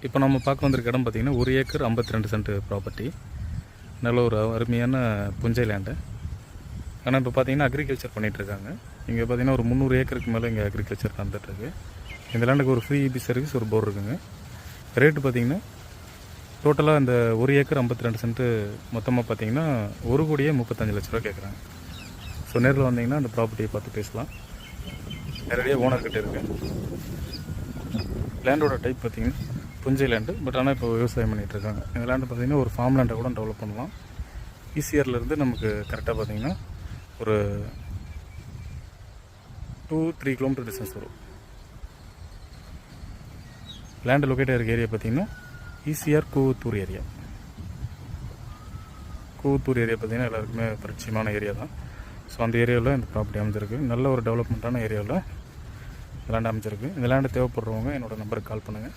இப்போ நம்ம பார்க்க வந்திருக்க இடம் பார்த்திங்கன்னா 1 ஏக்கர் 52 சென்ட் ப்ராப்பர்ட்டி. நல்ல ஒரு அருமையான புஞ்சை லேண்டு. ஆனால் இப்போ பார்த்திங்கன்னா அக்ரிகல்ச்சர் பண்ணிகிட்ருக்காங்க. இங்கே பார்த்திங்கன்னா ஒரு 300 ஏக்கருக்கு மேலே இங்கே அக்ரிகல்ச்சர் நடந்துகிட்ருக்கு. இந்த லேண்டுக்கு ஒரு ஃப்ரீ இபி சர்வீஸ், ஒரு போர் இருக்குங்க. ரேட்டு பார்த்திங்கன்னா டோட்டலாக இந்த 1 ஏக்கர் 52 சென்ட்டு மொத்தமாக பார்த்திங்கன்னா 1,35 லட்ச ரூபா கேட்குறாங்க. ஸோ நேரில் வந்தீங்கன்னா அந்த ப்ராப்பர்ட்டியை பார்த்து பேசலாம். நேரடியாக ஓனர்கிட்ட இருக்குது. லேண்டோட டைப் பார்த்திங்கன்னா புஞ்சை லேண்டு. பட் ஆனால் இப்போ விவசாயம் பண்ணிகிட்ருக்காங்க. இந்த லேண்டு பார்த்திங்கன்னா ஒரு ஃபார்ம் லேண்டை கூட டெவலப் பண்ணலாம். ஈசிஆர்லேருந்து நமக்கு கரெக்டாக பார்த்திங்கன்னா ஒரு 2-3 கிலோமீட்டர் டிஸ்டன்ஸ் வரும். லேண்டு லொக்கேட் ஆகிருக்க ஏரியா பார்த்திங்கன்னா ECR Koovathur area. Koovathur area பார்த்திங்கன்னா எல்லாருக்குமே பரிச்சயமான ஏரியா தான். ஸோ அந்த ஏரியாவில் இந்த ப்ராப்பர்ட்டி அமைஞ்சிருக்கு. நல்ல ஒரு டெவலப்மெண்ட்டான ஏரியாவில் லேண்ட் அமைஞ்சிருக்கு. இந்த லேண்டு தேவைப்படுறவங்க என்னோடய நம்பருக்கு கால் பண்ணுங்கள்.